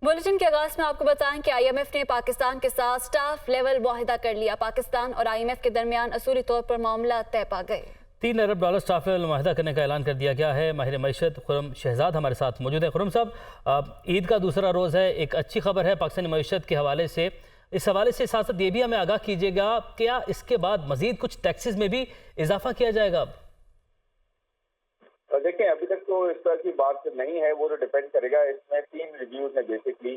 Bulletin के आगाज में आपको बताएं कि आईएमएफ ने पाकिस्तान के साथ स्टाफ लेवल मुआहिदा कर लिया। पाकिस्तान और आईएमएफ के दरमियान असूली तौर पर मामला तय पा गए। $3 अरब स्टाफ लेवल मुआहिदा करने का ऐलान कर दिया गया है। माहिर मईशत खुर्रम शहजाद हमारे साथ मौजूद है। खुर्रम साहब, ईद का दूसरा रोज़ है, एक अच्छी खबर है पाकिस्तानी मईशत के हवाले से। इस हवाले से साथ साथ ये भी हमें आगाह कीजिएगा, क्या इसके बाद मजीद कुछ टैक्सेस में भी इजाफा किया जाएगा? अब देखें, अभी तक तो इस तरह की बात नहीं है, वो तो डिपेंड करेगा। इसमें 3 रिव्यूज है बेसिकली,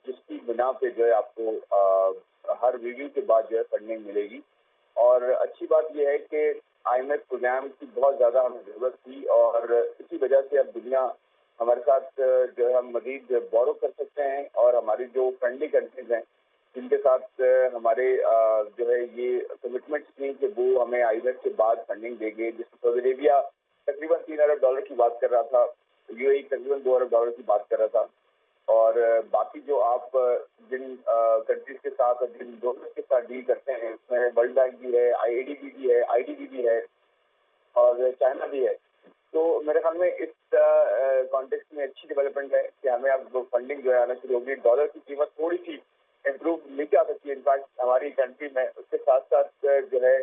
जिसकी बिना पे जो है आपको हर रिव्यू के बाद जो है फंडिंग मिलेगी। और अच्छी बात यह है कि आईएमएफ प्रोग्राम की बहुत ज्यादा हमें जरूरत थी और इसी वजह से अब दुनिया हमारे साथ जो है हम मजीद बोरो कर सकते हैं और हमारी जो फ्रेंडली कंट्रीज हैं जिनके साथ हमारे जो है ये कमिटमेंट्स थी कि वो हमें आईएमएफ के बाद फंडिंग देंगे। जिसमें सऊदी अरेबिया तकरीबन $3 अरब की बात कर रहा था, यूएई तकरीबन $2 अरब की बात कर रहा था, और बाकी जो आप जिन कंट्रीज के साथ और जिन डोनर्स के साथ डील करते हैं उसमें वर्ल्ड बैंक भी है, आईएडीबी भी है, आईडीबी भी है और चाइना भी है। तो मेरे ख्याल में इस कॉन्टेक्स्ट में अच्छी डेवलपमेंट है कि हमें अब फंडिंग जो है आना शुरू होगी। डॉलर की कीमत थोड़ी सी इम्प्रूव नीचे आ सकती है इनफैक्ट हमारी कंट्री में। उसके साथ साथ जो है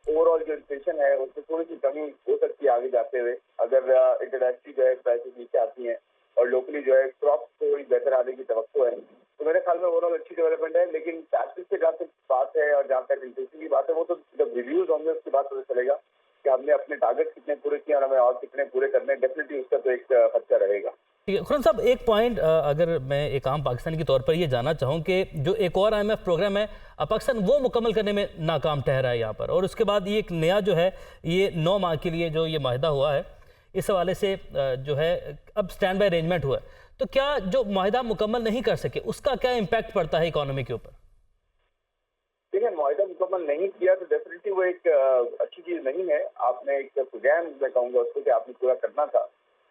ओवरऑल जो इन्फ्लेशन है उसमें थोड़ी सी कमी हो सकती है आगे जाते हुए, अगर इंटरनेशनली जो है प्राइसेस नीचे आती हैं और लोकली जो है क्रॉप थोड़ी बेहतर आने की तवक्को है। तो मेरे ख्याल में ओवरऑल अच्छी डेवलपमेंट है। लेकिन टैक्सेस से जहाँ तक बात है और जहाँ तक इन्फ्लेशन की बात है, वो तो जब रिव्यूज होंगे उसके बाद पता चलेगा कि हमने अपने टारगेट कितने पूरे किए और हमें और कितने पूरे करने हैं। डेफिनेटली उसका तो एक खर्चा रहेगा। ठीक है खुर्रम साहब, एक पॉइंट अगर मैं एक आम पाकिस्तानी के तौर पर ये जानना चाहूँ कि जो एक और आईएमएफ प्रोग्राम है पाकिस्तान वो मुकम्मल करने में नाकाम ठहरा है यहाँ पर, और उसके बाद ये एक नया जो है ये 9 माह के लिए जो ये माहिदा हुआ है, इस हवाले से जो है अब स्टैंड बाय अरेंजमेंट हुआ है, तो क्या जो माहिदा मुकम्मल नहीं कर सके उसका क्या इम्पैक्ट पड़ता है इकोनॉमी के ऊपर? देखिए, माहिदा मुकम्मल नहीं किया तो डेफिनेटली वो एक अच्छी चीज नहीं है। आपने एक प्रोग्राम, मैं कहूँगा उसको, कि आपने पूरा करना था,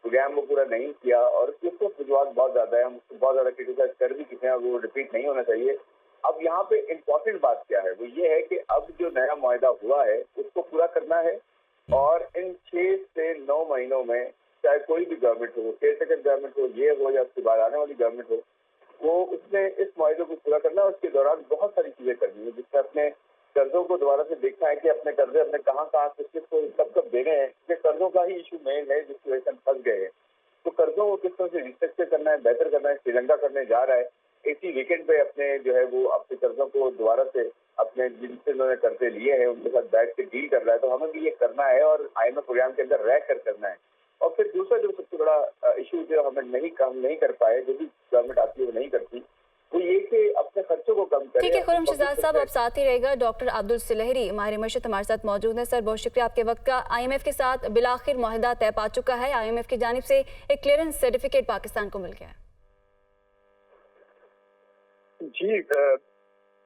प्रोग्राम वो पूरा नहीं किया और उसके ऊपर वजूहत बहुत ज्यादा है, हम उसको बहुत ज्यादा क्रिटिसाइज कर भी चुके हैं, वो रिपीट नहीं होना चाहिए। अब यहाँ पे इम्पोर्टेंट बात क्या है, वो ये है कि अब जो नया माहिदा हुआ है उसको पूरा करना है और इन 6 से 9 महीनों में चाहे कोई भी गवर्नमेंट हो, केयर गवर्नमेंट हो, ये हो या उसके बाद आने वाली गवर्नमेंट हो, वो उसने इस माहिदे को पूरा करना है। उसके दौरान बहुत सारी चीजें करनी है, जिसमें अपने कर्जों को दोबारा से देखना है कि अपने कर्जे अपने कहाँ किसको कब कब देने हैं, क्योंकि कर्जों का ही इशू मेन है जिसकी वजह से हम फंस गए हैं। तो कर्जों को किस तरह से रिस्ट्रक्चर करना है, बेहतर करना है। श्रीलंका करने जा रहा है इसी वीकेंड पे, अपने जो है वो अपने कर्जों को दोबारा से अपने जिनसे उन्होंने कर्जे लिए हैं उनके साथ बैठ के डील कर रहा है। तो हमें भी ये करना है और आईएमएफ प्रोग्राम के अंदर रह कर करना है। और फिर दूसरा जो सबसे बड़ा इशू जो हमें नहीं कर पाए, जो भी गवर्नमेंट आती है वो नहीं करती, वो ये कि अपने खर्चों को कम करें। ठीक है खुर्रम शहजाद साहब, अब साथ ही रहेगा डॉक्टर अब्दुल सुलहरी, माहिर मईशत हमारे साथ मौजूद है। सर, बहुत शुक्रिया आपके वक्त का। आईएमएफ के साथ बिलाखिर मुआहिदा तय पा चुका है, आईएमएफ की जानिब से एक क्लियरेंस सर्टिफिकेट पाकिस्तान को मिल गया है। जी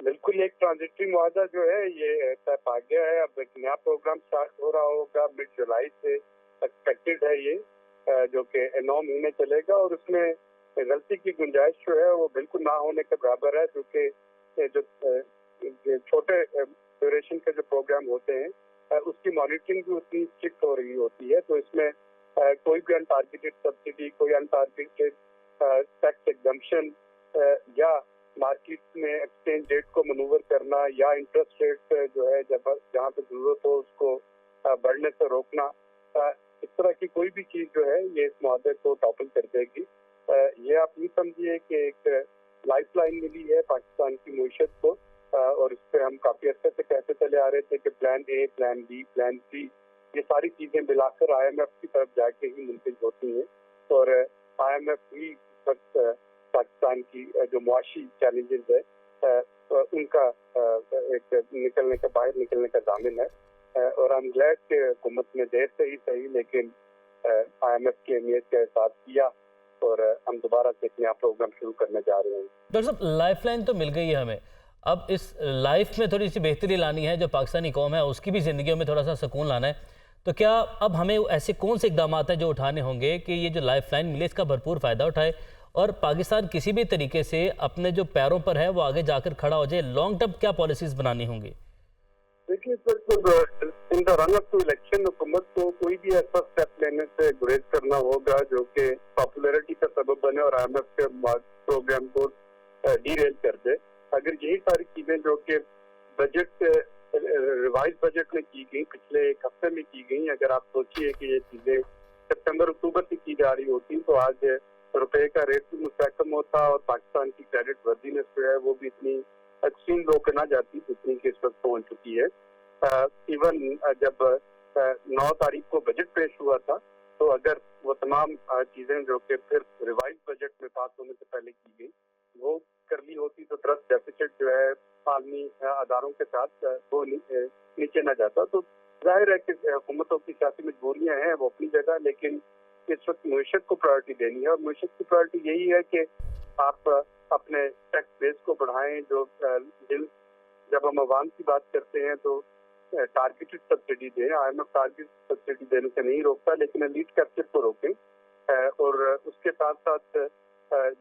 बिल्कुल, एक ट्रांजिटरी मुआहदा जो है ये तय पा गया है। अब एक नया प्रोग्राम स्टार्ट हो रहा होगा, मिड जुलाई से एक्सपेक्टेड है ये, जो कि 9 महीने चलेगा और उसमें गलती की गुंजाइश जो है वो बिल्कुल ना होने के बराबर है, क्योंकि जो छोटे ड्यूरेशन के जो प्रोग्राम होते हैं उसकी मॉनिटरिंग भी उतनी स्ट्रिक्ट हो रही होती है। तो इसमें कोई भी अनटारगेटेड सब्सिडी, कोई अनटारगेटेड टैक्स एग्जम्पशन या मार्केट में एक्सचेंज रेट को मनूवर करना या इंटरेस्ट रेट जो है जहाँ पे जरूरत हो उसको बढ़ने से रोकना, इस तरह की कोई भी चीज जो है ये इस मुआहदे को टॉपल कर देगी। ये आप ये समझिए कि एक लाइफ लाइन मिली है पाकिस्तान की मईशत को, और इस पर हम काफी अर्से से कहते चले आ रहे थे कि plan A, plan B, plan C, ये सारी चीजें मिलाकर आईएमएफ की तरफ जाके ही मुमकिन होती हैं। और आईएमएफ ही पाकिस्तान की जो मुआशी चैलेंजेस है उनका एक बाहर निकलने का जामिन है। और हम ग्लैड के हुकूमत ने देर से ही सही लेकिन आईएमएफ की अहमियत का एहसास किया और हम दोबारा से एक नया प्रोग्राम शुरू करने जा रहे हैं। डॉक्टर साहब, लाइफलाइन तो मिल गई है हमें, अब इस लाइफ में थोड़ी सी बेहतरी लानी है, जो पाकिस्तानी कौम है उसकी भी ज़िंदगियों में थोड़ा सा सुकून लाना है। तो क्या अब हमें ऐसे कौन से इकदाम हैं जो उठाने होंगे कि ये जो लाइफलाइन मिले इसका भरपूर फ़ायदा उठाए और पाकिस्तान किसी भी तरीके से अपने जो पैरों पर है वो आगे जाकर खड़ा हो जाए? लॉन्ग टर्म क्या पॉलिसीज़ बनानी होंगी? देखिए sir, in the run up to election हुकूमत को कोई भी ऐसा स्टेप लेने से गुरेज करना होगा जो कि पॉपुलैरिटी का सबब बने और आईएमएफ के प्रोग्राम को डीरेल कर दे। अगर यही सारी चीजें जो कि बजट रिवाइज बजट में की गई, पिछले एक हफ्ते में की गई, अगर आप सोचिए कि ये चीजें सितंबर अक्टूबर से की जा रही होती तो आज रुपए का रेट भी मुस्तकम होता और पाकिस्तान की क्रेडिट वर्दीनेस जो है वो भी इतनी एक्सट्रीम लो पे ना जाती जितनी कि इस वक्त पहुंच चुकी है। इवन जब 9 तारीख को बजट पेश हुआ था तो अगर वो तमाम चीजें जो कि फिर रिवाइज बजट में पास होने से पहले की गई वो कर ली होती तो ट्रस्ट डेफिसिट जो है आलमी अदारों के साथ वो नीचे न जाता। तो जाहिर है कि हुकूमतों की सियासी मजबूरियां हैं वो अपनी जगह, लेकिन इस वक्त मईशत को प्रायोरिटी देनी है और मईशत की प्रायोरिटी यही है कि आप अपने टैक्स बेस को बढ़ाएं। जब हम अवाम की बात करते हैं तो टारगेटेड सब्सिडी दें। IMF टारगेट सब्सिडी देने से नहीं रोकता, लेकिन एलीट कैप्चर को रोकें और उसके साथ साथ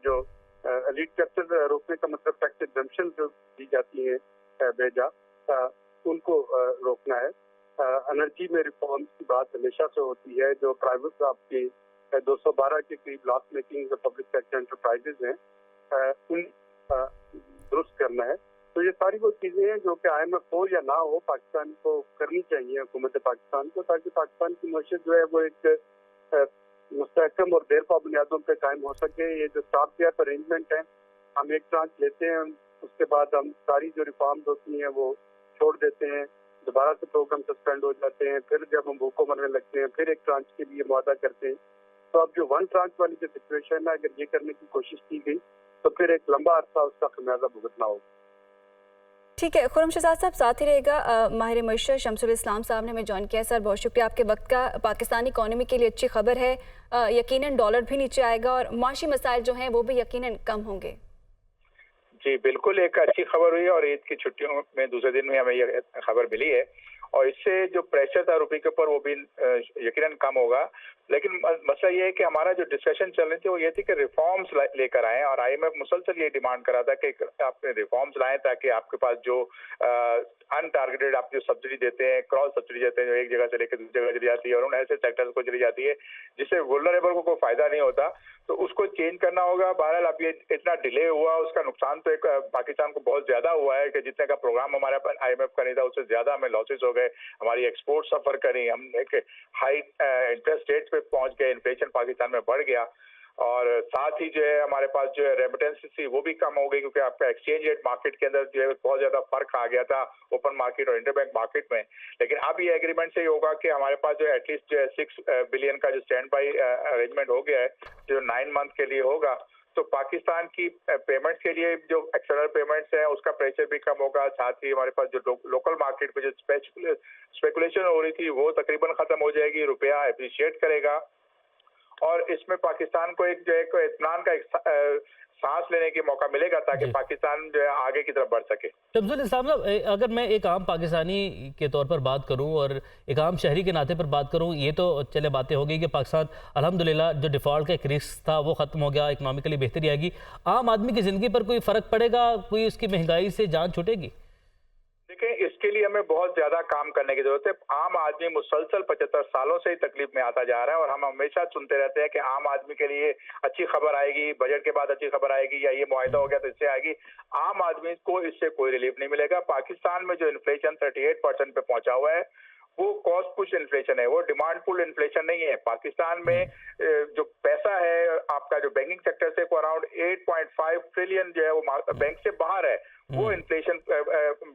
जो एलीट कैप्चर रोकने का मतलब टैक्स एग्जम्पशन जो दी जाती है बेजा उनको रोकना है। एनर्जी में रिफॉर्म्स की बात हमेशा से होती है। जो प्राइवेट आपकी 212 के करीब loss making public sector enterprises हैं उन दुरुस्त करना है। तो ये सारी वो चीजें हैं जो कि IMF हो या ना हो पाकिस्तान को करनी चाहिए, हुकूमत पाकिस्तान को, ताकि पाकिस्तान की मईशत जो है वो एक मुस्तहकम और देर पा बुनियादों पे कायम हो सके। ये जो स्टॉप गैप अरेंजमेंट है, हम एक ट्रांच लेते हैं, उसके बाद हम सारी जो रिफॉर्म्स होती हैं वो छोड़ देते हैं, दोबारा से प्रोग्राम सस्पेंड हो जाते हैं, फिर जब हम भूखों मरने लगते हैं फिर एक ट्रांच के लिए वादा करते हैं। तो अब जो वन ट्रांच वाली जो सिचुएशन है, अगर ये करने की कोशिश की गई तो फिर एक लंबा अरसा उसका खमियाजा भुगतना होगा। ठीक है, खुर्रम शहजाद साहब साथ ही रहेगा। माहिर मईशत शमसुल इस्लाम साहब ने हमें ज्वाइन किया। सर बहुत शुक्रिया आपके वक्त का। पाकिस्तानी इकॉनमी के लिए अच्छी खबर है, यकीनन डॉलर भी नीचे आएगा और माशी मसाइल जो हैं वो भी यकीनन कम होंगे। जी बिल्कुल, एक अच्छी खबर हुई है और ईद की छुट्टियों में दूसरे दिन में हमें ये खबर मिली है और इससे जो प्रेशर था रुपये के ऊपर वो भी यकीनन कम होगा। लेकिन मसला ये है कि हमारा जो डिस्कशन चल रही थी वो ये थी कि रिफॉर्म्स लेकर आए और IMF मुसलसल ये डिमांड कर रहा था कि आप रिफॉर्म्स लाएं ताकि आपके पास जो अनटारगेटेड आप जो सब्सिडी देते हैं, क्रॉस सब्सिडी देते हैं जो एक जगह से लेकर दूसरी जगह चली जाती है और उन ऐसे सेक्टर्स को चली जाती है जिससे वुलनरेबल को कोई फायदा नहीं होता, तो उसको चेंज करना होगा। बहरहाल अब ये इतना डिले हुआ, उसका नुकसान तो एक पाकिस्तान को बहुत ज्यादा हुआ है कि जितने का प्रोग्राम हमारे IMF का नहीं था उससे ज्यादा हमें लॉसेस हो गए, हमारी एक्सपोर्ट सफर करी, हम एक हाई इंटरेस्ट रेट पे पहुंच गए, इन्फ्लेशन पाकिस्तान में बढ़ गया और साथ ही जो है हमारे पास जो है रेमिटेंस थी वो भी कम हो गई क्योंकि आपका एक्सचेंज रेट मार्केट के अंदर जो है बहुत ज्यादा फर्क आ गया था ओपन मार्केट और इंटरबैंक मार्केट में। लेकिन अब ये एग्रीमेंट से ही होगा कि हमारे पास जो है एटलीस्ट जो है 6 बिलियन का जो स्टैंड बाई अरेंजमेंट हो गया है जो 9 मंथ के लिए होगा, तो पाकिस्तान की पेमेंट्स के लिए जो एक्सटर्नल पेमेंट्स है उसका प्रेशर भी कम होगा। साथ ही हमारे पास जो लोकल मार्केट में जो स्पेकुलेशन हो रही थी वो तकरीबन खत्म हो जाएगी, रुपया एप्रिशिएट करेगा और इसमें पाकिस्तान को एक जो है इत्मीनान का एक सांस लेने की मौका मिलेगा ताकि पाकिस्तान जो है आगे की तरफ बढ़ सके। शमसुल इस्लाम साहब, अगर मैं एक आम पाकिस्तानी के तौर पर बात करूं और एक आम शहरी के नाते पर बात करूं, ये तो चले बातें हो गई कि पाकिस्तान अल्हम्दुलिल्लाह जो डिफ़ॉल्ट का एक रिस्क था वो ख़त्म हो गया, इकनॉमिकली बेहतरी आएगी। आम आदमी की ज़िंदगी पर कोई फ़र्क पड़ेगा, कोई उसकी महंगाई से जान छूटेगी? देखिए, इसके लिए हमें बहुत ज्यादा काम करने की जरूरत है। आम आदमी मुसलसल 75 सालों से ही तकलीफ में आता जा रहा है और हम हमेशा सुनते रहते हैं कि आम आदमी के लिए अच्छी खबर आएगी, बजट के बाद अच्छी खबर आएगी या ये मुआहदा हो गया तो इससे आएगी। आम आदमी को इससे कोई रिलीफ नहीं मिलेगा। पाकिस्तान में जो इन्फ्लेशन 38% पे पहुंचा हुआ है वो कॉस्ट पुश इन्फ्लेशन है, वो डिमांड पुल इन्फ्लेशन नहीं है। पाकिस्तान में जो पैसा है आपका जो बैंकिंग सेक्टर से अराउंड 8.5 ट्रिलियन जो है वो बैंक से बाहर है, वो इन्फ्लेशन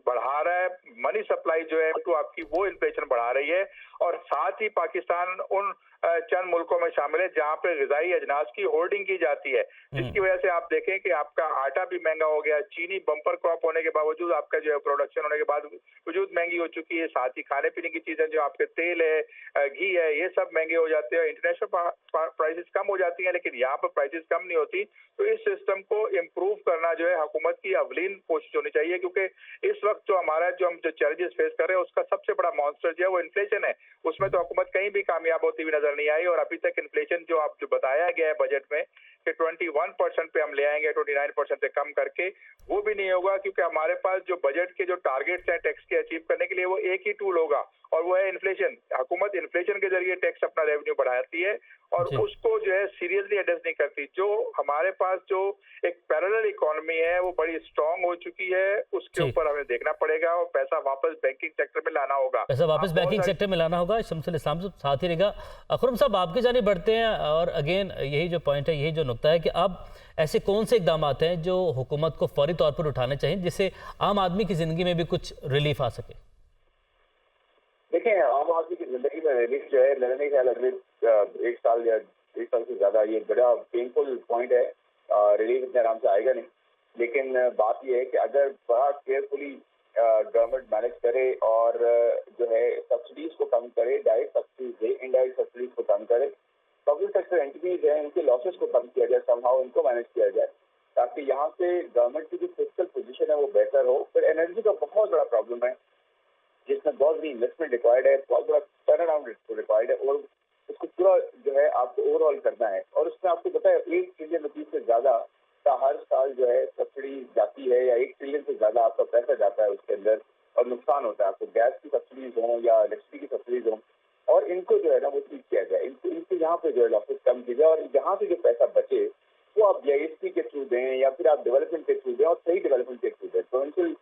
बढ़ा रहा है। मनी सप्लाई जो है तो आपकी वो इन्फ्लेशन बढ़ा रही है और साथ ही पाकिस्तान उन चंद मुल्कों में शामिल है जहां पे ग़िज़ाई अजनास की होर्डिंग की जाती है, जिसकी वजह से आप देखें कि आपका आटा भी महंगा हो गया, चीनी बम्पर क्रॉप होने के बावजूद आपका जो है प्रोडक्शन होने के बाद वजूद महंगी हो चुकी है। साथ ही खाने पीने की चीजें जो आपके तेल है, घी है, ये सब महंगे हो जाते हैं। इंटरनेशनल प्राइसेस कम हो जाती हैं लेकिन यहाँ पर प्राइसेस कम नहीं होती। तो इस सिस्टम को इम्प्रूव करना जो है हुकूमत की अवलीन कोशिश होनी चाहिए, क्योंकि इस वक्त जो हमारा हम जो चैलेंजेस फेस कर रहे हैं उसका सबसे बड़ा मॉन्स्टर जो है वो इन्फ्लेशन है। उसमें तो हुकूमत कहीं भी कामयाब होती हुई नजर नहीं आई और अभी तक इन्फ्लेशन जो आप जो बताया गया है बजट में कि 21% पे हम ले आएंगे, 29% से कम करके, वो भी नहीं होगा, क्योंकि हमारे पास जो बजट के जो टारगेट्स हैं टैक्स के अचीव करने के लिए, वो एक ही टूल होगा, और वो है इन्फ्लेशन। हुकूमत इन्फ्लेशन के जरिए टैक्स अपना रेवेन्यू बढ़ाती है और जी। उसको जो है सीरियसली एड्रेस नहीं करती। जो हमारे पास जो एक पैरेलल इकोनॉमी है वो बड़ी स्ट्रांग हो चुकी है, उसके जी। ऊपर हमें देखना पड़ेगा और पैसा वापस बैंकिंग सेक्टर में लाना होगा। पैसा वापस आप बहुत बैंकिंग सारी- सेक्टर में लाना होगा। शमसुल इस्लाम साहब साथ ही रहेगा। खुर्रम साहब, आपके जाने बढ़ते हैं और अगेन यही जो पॉइंट है, यही जो नुक्ता है कि अब ऐसे कौन से इकदाम हैं जो हुकूमत को फौरी तौर पर उठाने चाहिए जिससे आम आदमी की ज़िंदगी में भी कुछ रिलीफ आ सके? देखिए, आम आदमी की जिंदगी में रिलीफ जो है, मेरा नहीं ख्याल अगले एक साल या एक साल से ज्यादा ये बड़ा पेनफुल पॉइंट है। रिलीफ इतने आराम से आएगा नहीं, लेकिन बात यह है कि अगर बड़ा केयरफुली गवर्नमेंट मैनेज करे और जो है सब्सिडीज को कम करे, डायरेक्ट सब्सिडीज दे, इनडायरेक्ट सब्सिडीज को कम करे, पब्लिक सेक्टर एंटिटीज हैं उनके लॉसेस को कम किया जाए, समहाउ उनको मैनेज किया जाए, ताकि यहाँ से गवर्नमेंट की जो फिस्कल पोजीशन है वो बेहतर हो। फिर एनर्जी का बहुत बड़ा प्रॉब्लम है जिसमें बहुत बड़ी इन्वेस्टमेंट रिक्वायर्ड है, बहुत बड़ा टर्न अराउंड रिक्वायर्ड है, और उसको पूरा जो है आपको ओवरऑल करना है। और उसमें आपको पता है 1 ट्रिलियन रुपीज से ज्यादा का हर साल जो है सब्सिडी जाती है, या 1 ट्रिलियन से ज्यादा आपका पैसा जाता है उसके अंदर, और नुकसान होता है आपको। गैस की सब्सिडीज हो या इलेक्ट्रिसिटी की सब्सिडीज हो, और इनको जो है ना वो ठीक किया जाए, इनके यहाँ पे जो है लॉसेस कम की जाए, और यहाँ से जो पैसा बचे वो आप जीएसटी के थ्रू दें या फिर आप डेवलपमेंट के थ्रू दें, और सही डेवलपमेंट के थ्रू दें। प्रोविंशियल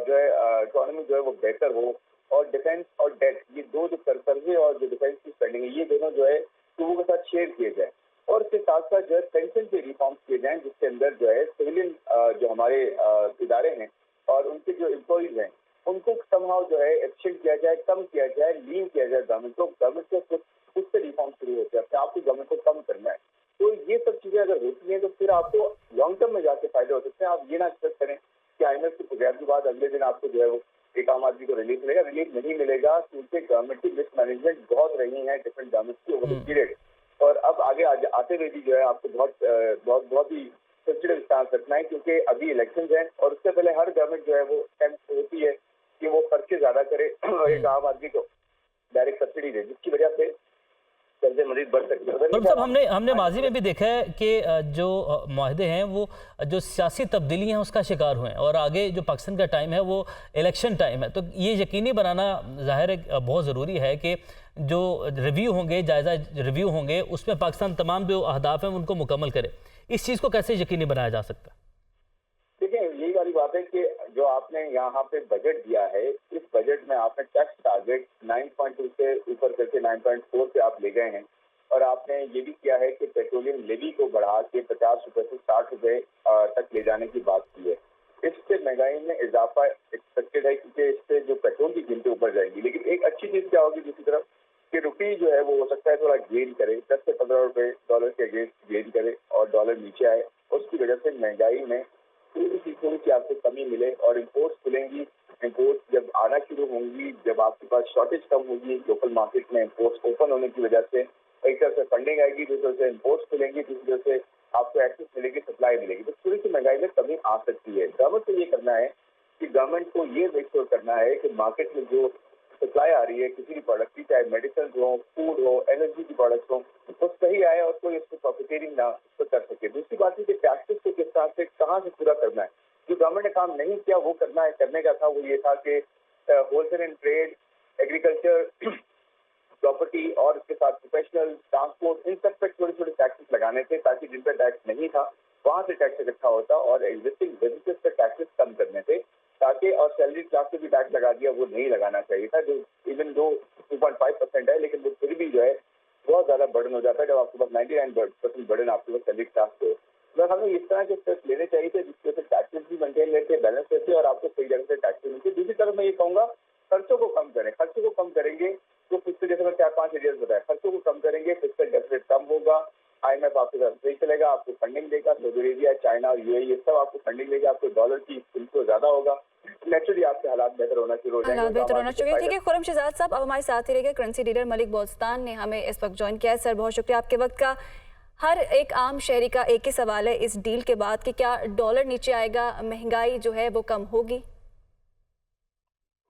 जो है इकोनॉमी जो है वो बेहतर हो, और डिफेंस और डेट, ये दो जो कर्जे और जो डिफेंस की स्पेंडिंग है, ये दोनों जो है लोगों के साथ शेयर किए जाए। और इसके साथ साथ जो है पेंशन के रिफॉर्म्स किए जाएं, जिसके अंदर जो है सिविलियन जो हमारे इदारे हैं और उनके जो एम्प्लॉइज हैं उनको समहाउ जो है एफिशिएंट किया जाए, कम किया जाए, लीन किया जाए गवर्नमेंट को। गवर्नमेंट से खुद से रिफॉर्म शुरू होते हैं, अपने आप को गवर्नमेंट को कम करना है। तो ये सब चीजें अगर होती हैं तो फिर आपको लॉन्ग टर्म में जाके फायदे हो सकते हैं। आप ये ना एक्सपेक्ट करें कि आईएमएफ के प्रोग्राम के बाद अगले दिन आपको जो है वो एक आम आदमी को रिलीफ मिलेगा। रिलीफ नहीं मिलेगा, क्योंकि गवर्नमेंट की मिसमैनेजमेंट बहुत रही है डिफरेंट गवर्नमेंट की ओवर द पीरियड। और अब आगे आते हुए भी जो है आपको बहुत ही सेंसिटिव स्टांस रखना है, क्योंकि अभी इलेक्शंस हैं और उससे पहले हर गवर्नमेंट जो है वो अटेम्प्ट होती है कि वो खर्चे ज्यादा करे और एक आम आदमी को डायरेक्ट सब्सिडी दे, जिसकी वजह से कर्जे मजीद बढ़ सकते हैं। खुर्रम साहब, हमने माजी में भी देखा है कि जो मुआहदे हैं वो जो सियासी तब्दीलियाँ हैं उसका शिकार हुए हैं, और आगे जो पाकिस्तान का टाइम है वो इलेक्शन टाइम है। तो ये यकीनी बनाना ज़ाहिर है बहुत ज़रूरी है कि जो रिव्यू होंगे, जायज़ा रिव्यू होंगे, उसमें पाकिस्तान तमाम जो अहदाफ हैं उनको मुकम्मल करे। इस चीज़ को कैसे यकीनी बनाया जा सकता है? देखिए, यही वाली बात है कि जो आपने यहाँ पे बजट दिया है, इस बजट में आपने टैक्स टारगेट 9.2 से ऊपर करके 9.4 पे आप ले गए हैं, और आपने ये भी किया है कि पेट्रोलियम लेवी को बढ़ा के 50 रुपए से 60 रुपए तक ले जाने की बात की है। इससे महंगाई में इजाफा एक्सपेक्टेड है, क्योंकि इससे जो पेट्रोल की कीमतें ऊपर जाएंगी। लेकिन एक अच्छी चीज क्या होगी दूसरी तरफ, कि रुपये जो है वो हो सकता है थोड़ा गेन करे, 10 से 15 रुपए डॉलर के अगेंस्ट गेन करे और डॉलर नीचे आए। उसकी वजह से महंगाई में थोड़ी सी आपको कमी मिले और इम्पोर्ट्स खुलेंगी। इम्पोर्ट्स जब आना शुरू होंगी, जब आपके पास शॉर्टेज कम होगी लोकल मार्केट में, इम्पोर्ट्स ओपन होने की वजह से एक तरफ से फंडिंग आएगी, दूसरी तरफ से इम्पोर्ट्स खुलेंगी, तीसरी तरफ से आपको एक्सेस मिलेगी, सप्लाई मिलेगी, तो थोड़ी सी महंगाई में कमी आ सकती है। गवर्नमेंट को ये करना है कि गवर्नमेंट को ये मेक श्योर करना है कि मार्केट में जो सप्लाई आ रही है किसी भी प्रोडक्ट की, चाहे मेडिसिन हो, फूड हो, एनर्जी की प्रोडक्ट्स हो, वो सही आए और कोई उसको प्रॉफिटेरिंग ना तो कर सके। दूसरी बात है कि टैक्सेस को किस तरह से कहाँ से पूरा करना है। जो गवर्नमेंट ने काम नहीं किया वो करने का था, वो ये था कि wholesale and trade, agriculture, property और इसके साथ प्रोफेशनल, ट्रांसपोर्ट, इन सब पे थोड़े थोड़े टैक्सेस लगाने थे, ताकि जिन पर टैक्स नहीं था वहां से टैक्स इकट्ठा होता, और एग्जिस्टिंग बिजनेसेस पे टैक्सेस कम करने थे ताकि, और सैलरी क्लास पे भी टैक्स लगा दिया, वो नहीं लगाना चाहिए था, जो इवन दो 2.5% है, लेकिन वो फिर भी जो है बहुत ज्यादा बर्डन हो जाता है जब आपके पास 99% बर्डन आपके पास सैलरी क्लास पे। तो हमें इस तरह के स्टेप्स लेने चाहिए थे जिसके से टैक्सेस भी मेंटेन रहते, बैलेंस रहते और आपको सही जगह से टैक्सेस मिलते। दूसरी तरफ मैं ये कहूंगा, खर्चों को कम करें। खर्चों को कम करेंगे तो फिर जैसे मैं 4-5 एरियाज बताया, खर्चों को कम करेंगे, फिस्कल डेफिसिट कम होगा, आईएमएफ आपके साथ सही चलेगा, आपको फंडिंग देगा, सऊदी अरेबिया, चाइना और यूएई, ये सब आपको फंडिंग देगा, आपको डॉलर की इनको ज्यादा होगा, नेचुरली आपके हालात बेहतर होना शुरू हो जाएंगे। हालात बेहतर होना चाहिए। ठीक है, खुर्रम शहजाद साहब अब हमारे साथ ही रहेंगे। करेंसी डीलर मलिक बोस्तान ने हमें इस वक्त ज्वाइन किया है। सर, बहुत शुक्रिया आपके वक्त का। हर एक आम शहरी का एक ही सवाल है इस डील के बाद कि क्या डॉलर नीचे आएगा, महंगाई जो है वो कम होगी?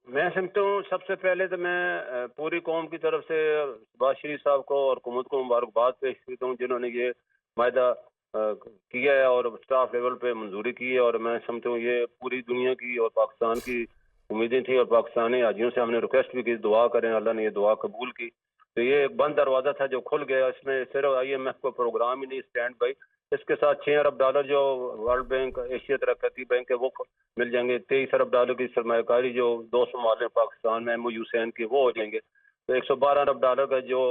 मैं समझता हूँ सबसे पहले तो मैं पूरी कौम की तरफ से शहबाज शरीफ साहब को और हुकूमत को मुबारकबाद पेश करता हूँ, जिन्होंने ये मायदा किया है और स्टाफ लेवल पे मंजूरी की है। और मैं समझता हूँ ये पूरी दुनिया की और पाकिस्तान की उम्मीदें थी और पाकिस्तानी हाजियों से हमने रिक्वेस्ट भी की, दुआ करें, अल्लाह ने ये दुआ कबूल की। तो ये एक बंद दरवाज़ा था जो खुल गया। इसमें सिर्फ IMF को प्रोग्राम ही नहीं, स्टैंड बाई, इसके साथ $6 अरब जो वर्ल्ड बैंक, एशिया तरक्की बैंक है, वो मिल जाएंगे। $23 अरब की सरमाकारी जो 2 ममालिक पाकिस्तान में MOU साइन की, वो हो जाएंगे। तो $112 अरब का जो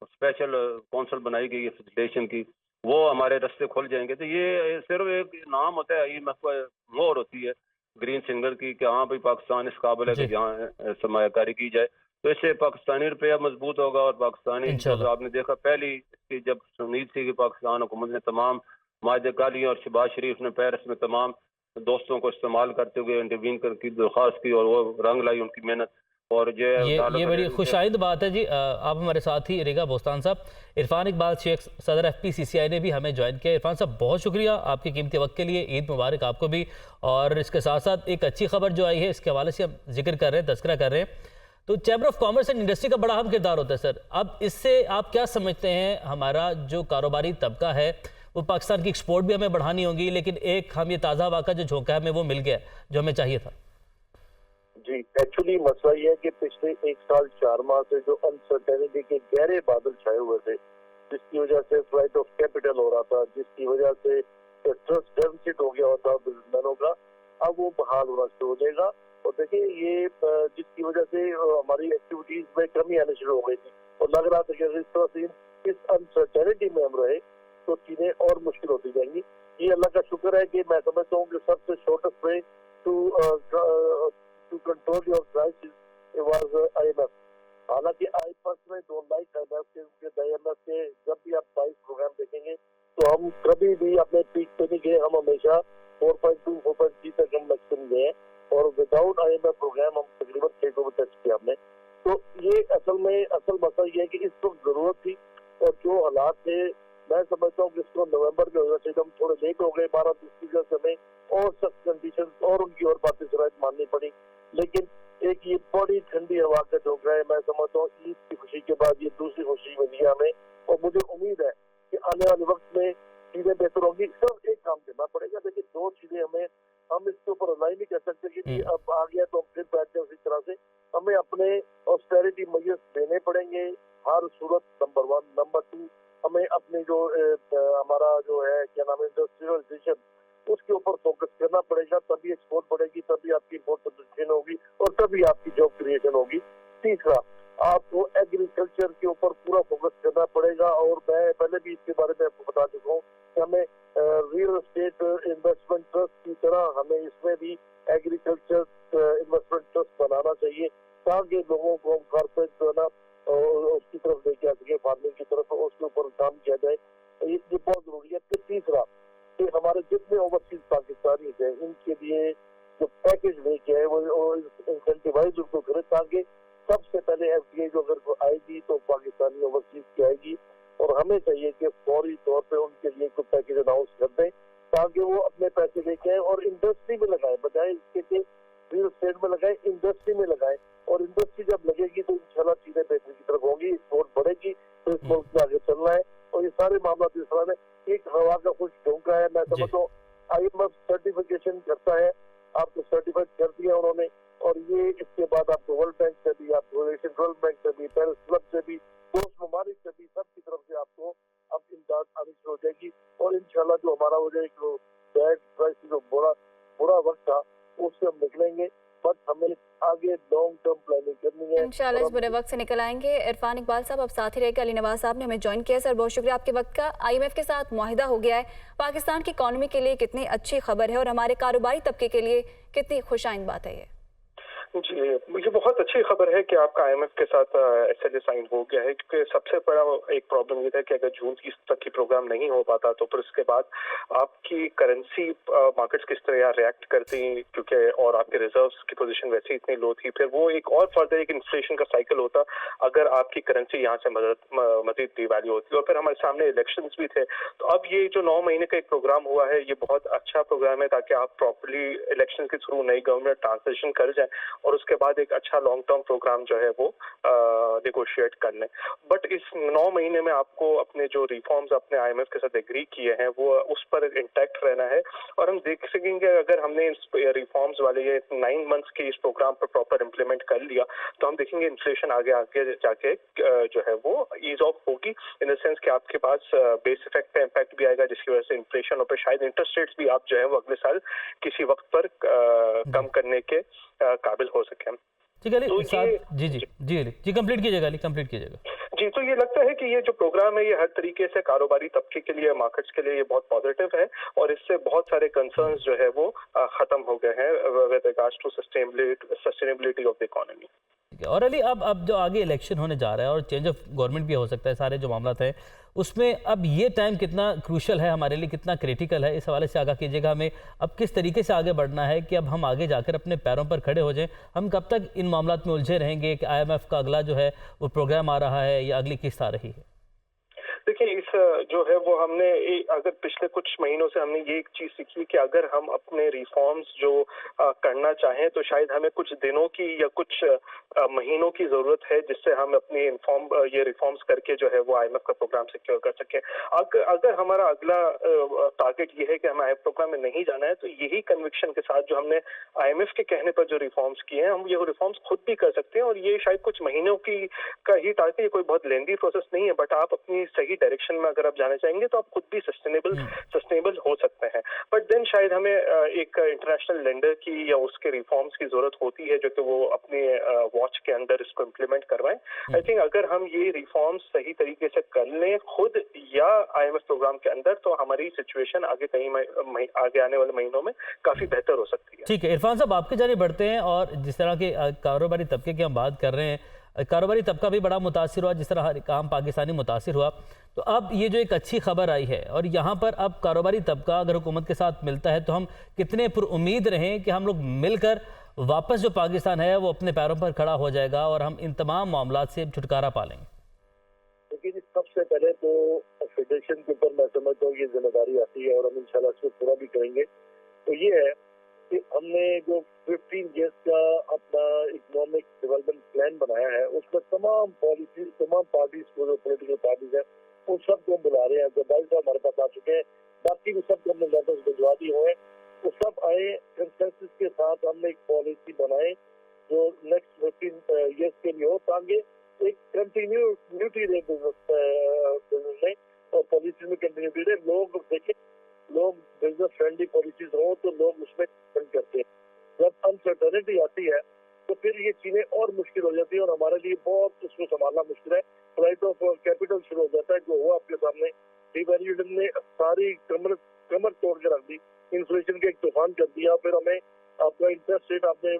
स्पेशल कौंसल बनाई गई है फेडरेशन की, वो हमारे रास्ते खुल जाएंगे। तो ये सिर्फ एक नाम होता है, IMF को मोहर होती है ग्रीन सिग्नल की कि हाँ भाई पाकिस्तान इस काबिल है कि जी जहाँ सरमायाकारी की जाए। तो इससे पाकिस्तानी रुपया मजबूत होगा और पाकिस्तानी जो इंशाल्लाह। आपने देखा पहली इसकी जब उम्मीद थी कि पाकिस्तान हुकूमत ने तमाम माहिदे काली और शहबाज शरीफ ने पेरिस में तमाम दोस्तों को इस्तेमाल करते हुए इंटरवीन कर की दरख्वास्त की और वो रंग लाई उनकी मेहनत। और जो ये बड़ी खुशाइंद बात है जी। आप हमारे साथ ही रेगा बोस्तान साहब। इरफान इकबाल शेख सदर FPCCI ने भी हमें ज्वाइन किया। इरफान साहब बहुत शुक्रिया आपके कीमती वक्त के लिए, ईद मुबारक आपको भी। और इसके साथ साथ एक अच्छी खबर जो आई है इसके हवाले से हम जिक्र कर रहे हैं, तस्करा कर रहे हैं। तो chamber of commerce and industry का बड़ा अहम किरदार होता है सर। अब इससे आप क्या समझते हैं, हमारा जो कारोबारी तबका है वो पाकिस्तान की एक्सपोर्ट भी हमें बढ़ानी होगी, लेकिन एक हम ये ताज़ा हवा का जो झोंका है हमें वो मिल गया जो हमें चाहिए था। जी, एक्चुअली मसला ये है कि पिछले 1 साल 4 माह से जो अनसर्टेनिटी के गहरे बादल छाए हुए थे, जिसकी वजह से फ्लाइट ऑफ कैपिटल हो रहा था, जिसकी वजह से ट्रस्ट डेफिसिट हो गया होता बिजनेसमैनों का, अब वो बहाल होना शुरू हो जाएगा। और देखिए ये जिसकी वजह से हमारी एक्टिविटीज में कमी आनी शुरू हो गई थी और लग रहा था कि अगर इस तरह से इस अनसर्टेनिटी में हम रहे तो चीजें और मुश्किल होती जाएंगी। ये अल्लाह का शुक्र है कि मैं समझता हूँ कि सबसे shortest way to control your crisis was IMF। हालांकि I personally don't like IMF के जब भी आप प्राइस प्रोग्राम देखेंगे तो हम कभी भी अपने पीक पे नहीं गए, हम हमेशा 4.2 4.3 तक हम मैक्सिमम गए और विदाउट IMF प्रोग्राम हम तकरीबन 6 को टच किया हमने। तो ये असल मसला ये है कि इस वक्त जरूरत थी और जो हालात थे मैं समझता हूँ कि इसको नवंबर में होना चाहिए। हम थोड़े लेट हो गए, 12-20 की वजह से हमें और सख्त कंडीशन और उनकी और बातें शराइत माननी पड़ी। लेकिन एक ये बड़ी ठंडी हवा का झोंका है, मैं समझता हूँ ईद की खुशी के बाद ये दूसरी खुशी मिली है हमें और मुझे उम्मीद है कि आने वाले वक्त में चीजें बेहतर होंगी। सिर्फ एक काम करना पड़ेगा, देखिए 2 चीजें हम इसके ऊपर रिलाई नहीं कर सकते कि अब आ गया तो हम फिर बैठ जाए उसी तरह से। हमें अपने ऑस्टेरिटी मेजर्स देने पड़ेंगे हर सूरत, नंबर 1। नंबर 2, हमें अपने जो हमारा जो है क्या नाम है इंडस्ट्रियलाइजेशन, उसके ऊपर फोकस करना पड़ेगा, तभी एक्सपोर्ट बढ़ेगी, तभी आपकी इम्पोर्ट सब्सिडी होगी और तभी आपकी जॉब क्रिएशन होगी। तीसरा, आपको एग्रीकल्चर के ऊपर पूरा फोकस करना पड़ेगा और मैं पहले भी इसके बारे में आपको बता चुका हूँ कि हमें रियल एस्टेट इन्वेस्टमेंट ट्रस्ट की तरह हमें इसमें भी एग्रीकल्चर इन्वेस्टमेंट ट्रस्ट बनाना चाहिए ताकि लोगों को हम कारपेट जो है ना उसकी तरफ लेके आ सके, फार्मिंग की तरफ, उसके ऊपर काम किया जाए। ये बहुत जरूरी है। फिर तीसरा कि हमारे जितने ओवरसीज पाकिस्तानी हैं इनके लिए जो पैकेज लेके आए वो इंसेंटिवाइज उनको करें ताकि सबसे पहले FDI जो अगर आएगी तो पाकिस्तानी ओवरसीज की आएगी और हमें चाहिए कि फौरी तौर पे उनके लिए कोई पैकेज अनाउंस कर दें ताकि वो अपने पैसे लेके आए और इंडस्ट्री में लगाए, बजाय इसके कि रियल एस्टेट में लगाए, इंडस्ट्री में लगाए। और इंडस्ट्री जब लगेगी तो इंशाल्लाह चीजें बेहतर की तरफ होंगी, एक्सपोर्ट बढ़ेगी, तो इस मुल्क में आगे चलना है। और ये सारे मामला इस तरह में एक हवा का कुछ झोंका है। मैं समझता हूँ IMF सर्टिफिकेशन करता है, आपको सर्टिफाइड कर दिया उन्होंने और ये इसके बाद आपको वर्ल्ड बैंक से भी, आपको एशियन वर्ल्ड बैंक से भी, पेरिस क्लब से भी, दोस्त ममालिक से भी, सबकी तरफ से आपको अब इमदाद आनी शुरू हो जाएगी और इंशाल्लाह जो हमारा वो जो बैड क्राइसिस जो बुरा वक्त था उससे हम निकलेंगे। बट हमें आगे लॉन्ग टर्म प्लानिंग करनी है। इंशाल्लाह इस बुरे वक्त से निकल आएंगे। इरफान इकबाल साहब अब साथ ही रहेगा। अली नवाज साहब ने हमें ज्वाइन किया। सर बहुत शुक्रिया आपके वक्त का। IMF के साथ मुआहिदा हो गया है, पाकिस्तान की इकॉनमी के लिए कितनी अच्छी खबर है और हमारे कारोबारी तबके के लिए कितनी खुशाइंद बात है ये। जी, मुझे बहुत अच्छी खबर है कि आपका IMF के साथ SLA साइन हो गया है, क्योंकि सबसे बड़ा एक प्रॉब्लम ये था कि अगर जून 30 तक की प्रोग्राम नहीं हो पाता तो फिर उसके बाद आपकी करेंसी मार्केट्स किस तरह रिएक्ट करती, क्योंकि और आपके रिजर्व्स की पोजीशन वैसे इतनी लो थी, फिर वो एक और फर्दर एक इन्फ्लेशन का साइकिल होता अगर आपकी करेंसी यहाँ से मजीद डिवैल्यू होती। और फिर हमारे सामने इलेक्शंस भी थे। तो अब ये जो 9 महीने का एक प्रोग्राम हुआ है ये बहुत अच्छा प्रोग्राम है ताकि आप प्रॉपरली इलेक्शन के थ्रू नई गवर्नमेंट ट्रांसिशन कर जाए और उसके बाद एक अच्छा लॉन्ग टर्म प्रोग्राम जो है वो नेगोशिएट कर लें। बट इस 9 महीने में आपको अपने जो रिफॉर्म्स अपने IMF के साथ एग्री किए हैं वो उस पर इंटैक्ट रहना है, और हम देख सकेंगे अगर हमने इस रिफॉर्म्स वाले ये 9 मंथ्स के इस प्रोग्राम पर प्रॉपर इम्प्लीमेंट कर लिया तो हम देखेंगे इन्फ्लेशन आगे आगे जाके जो है वो ईज ऑफ होगी, इन द सेंस कि आपके पास बेस इफेक्ट पे इम्पैक्ट भी आएगा, जिसकी वजह से इन्फ्लेशन और शायद इंटरेस्ट रेट्स भी आप जो है वो अगले साल किसी वक्त पर कम करने के काबिल हो सके। ठीक है तो जी जी जी जी कंप्लीट कीजिएगा कंप्लीट कीजिएगा। जी, तो ये लगता है कि ये जो प्रोग्राम है ये हर तरीके से कारोबारी तबके के लिए, मार्केट्स के लिए ये बहुत पॉजिटिव है, और इससे बहुत सारे कंसर्न्स जो है वो खत्म हो गए हैं with regards to sustainability of the economy. और अली अब जो आगे इलेक्शन होने जा रहा है और चेंज ऑफ गवर्नमेंट भी हो सकता है, सारे जो मामला हैं उसमें अब ये टाइम कितना क्रूशल है हमारे लिए, कितना क्रिटिकल है, इस हवाले से आगाह कीजिएगा। हमें अब किस तरीके से आगे बढ़ना है कि अब हम आगे जाकर अपने पैरों पर खड़े हो जाएं। हम कब तक इन मामलात में उलझे रहेंगे कि IMF का अगला जो है वो प्रोग्राम आ रहा है या अगली किस्त आ रही है? देखिए, इस जो है वो हमने अगर पिछले कुछ महीनों से हमने ये एक चीज सीखी कि अगर हम अपने रिफॉर्म्स जो करना चाहें तो शायद हमें कुछ दिनों की या कुछ महीनों की जरूरत है जिससे हम अपने ये रिफॉर्म्स करके जो है वो IMF का प्रोग्राम सिक्योर कर सकें। अगर हमारा अगला टारगेट ये है कि हमें IMF प्रोग्राम में नहीं जाना है तो यही कन्विक्शन के साथ जो हमने IMF के कहने पर जो रिफॉर्म्स किए हैं हम ये रिफॉर्म्स खुद भी कर सकते हैं, और ये शायद कुछ महीनों की का ही टारगेट, ये कोई बहुत लेंदी प्रोसेस नहीं है, बट आप अपनी सही डायरेक्शन में अगर आप जाना चाहेंगे तो आप खुद भी सस्टेनेबल हो सकते हैं। बट देन शायद हमें एक इंटरनेशनल लेंडर की या उसके रिफॉर्म्स की जरूरत होती है जो कि वो अपने वॉच के अंदर इसको इम्प्लीमेंट करवाएं। आई थिंक अगर हम ये रिफॉर्म्स सही तरीके से कर लें खुद या IMF प्रोग्राम के अंदर तो हमारी सिचुएशन आगे आने वाले महीनों में काफी बेहतर हो सकती है। ठीक है इरफान साहब, आपके जाने बढ़ते हैं, और जिस तरह के कारोबारी तबके की हम बात कर रहे हैं, कारोबारी तबका भी बड़ा मुतासिर हुआ जिस तरह हर आम पाकिस्तानी मुतासिर हुआ, तो अब ये जो एक अच्छी खबर आई है और यहाँ पर अब कारोबारी तबका अगर हुकूमत के साथ मिलता है तो हम कितने पुरुम्मीद रहें कि हम लोग मिलकर वापस जो पाकिस्तान है वो अपने पैरों पर खड़ा हो जाएगा और हम इन तमाम मामलात से छुटकारा पा लेंगे? लेकिन सबसे पहले तो फेडरेशन के ऊपर मैं समझता हूँ ये जिम्मेदारी आती है और हम इंशाल्लाह इसको पूरा भी करेंगे। तो ये है कि हमने जो 15 ईयर्स का अपना इकोनॉमिक डेवलपमेंट प्लान बनाया है उसमें तमाम पॉलिसी, तमाम पार्टीज को, जो पोलिटिकल पार्टीज है उन सबको बुला रहे हैं। जो 22 साल हमारे पास आ चुके हैं, बाकी भी सबको हमने लेटर्स भिजवा दिए हुए हैं, वो सब आए कंसेंसस के साथ हमने एक पॉलिसी बनाए जो नेक्स्ट 15 ईयर्स के लिए हो, ताकि एक कंटिन्यूटी रहे बिजनेस में और पॉलिसी में कंटिन्यूटी रहे। लोग देखें, लोग बिजनेस फ्रेंडली पॉलिसीज हो तो लोग उसमें डिपेंड करते हैं। जब अनसर्टेनिटी आती है तो फिर ये चीजें और मुश्किल हो जाती है और हमारे लिए बहुत उसको संभालना मुश्किल है। फ्लाइट ऑफ कैपिटल शुरू हो जाता है, जो हुआ आपके सामने। डिवैल्यूएशन ने सारी कमर तोड़ के रख दी, इन्फ्लेशन के एक तूफान कर दिया, फिर हमें आपका इंटरेस्ट रेट आपने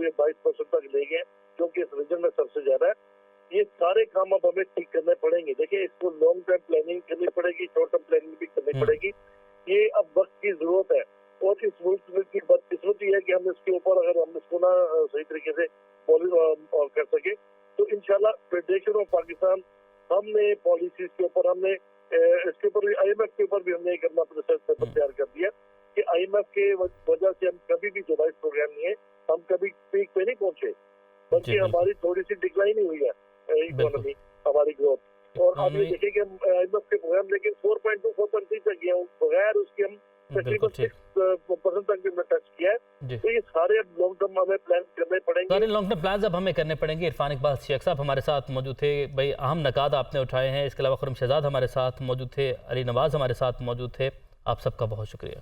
22% तक ले गए जो कि इस रीजन में सबसे ज्यादा है। ये सारे काम अब हमें ठीक करने पड़ेंगे। देखिए, इसको लॉन्ग टर्म प्लानिंग करनी पड़ेगी, शॉर्ट टर्म प्लानिंग भी करनी पड़ेगी। ये अब वक्त की जरूरत है और इस मुल्क की बदकिस्मती है कि हम इसके ऊपर अगर हम इसको ना सही तरीके से कर सके तो इंशाल्लाह फेडरेशन ऑफ पाकिस्तान हमने पॉलिसीज के ऊपर हमने इसके ऊपर भी IMF के ऊपर भी हमने एक अपना रिसर्च पेपर तैयार कर दिया कि IMF के वजह से हम कभी भी जो वाइस प्रोग्राम नहीं है, हम कभी पीक पे नहीं पहुंचे, बल्कि हमारी थोड़ी सी डिक्लाइन ही हुई है इकोनॉमी, हमारी ग्रोथ। और अब ये देखें कि हम IMF के प्रोग्राम लेकिन 4.2 4.3 तक गए हूँ, बगैर उसके हम तकरीबन 6% तक भी टच किया है। तो ये सारे अब लॉन्ग टर्म हमें प्लान करने पड़ेंगे, सारे लॉन्ग टर्म प्लान अब हमें करने पड़ेंगे। इरफान इकबाल शेख साहब हमारे साथ मौजूद थे, भाई अहम नकात आपने उठाए हैं। इसके अलावा खुर्रम शहजाद हमारे साथ मौजूद थे, अली नवाज हमारे साथ मौजूद थे। आप सबका बहुत शुक्रिया।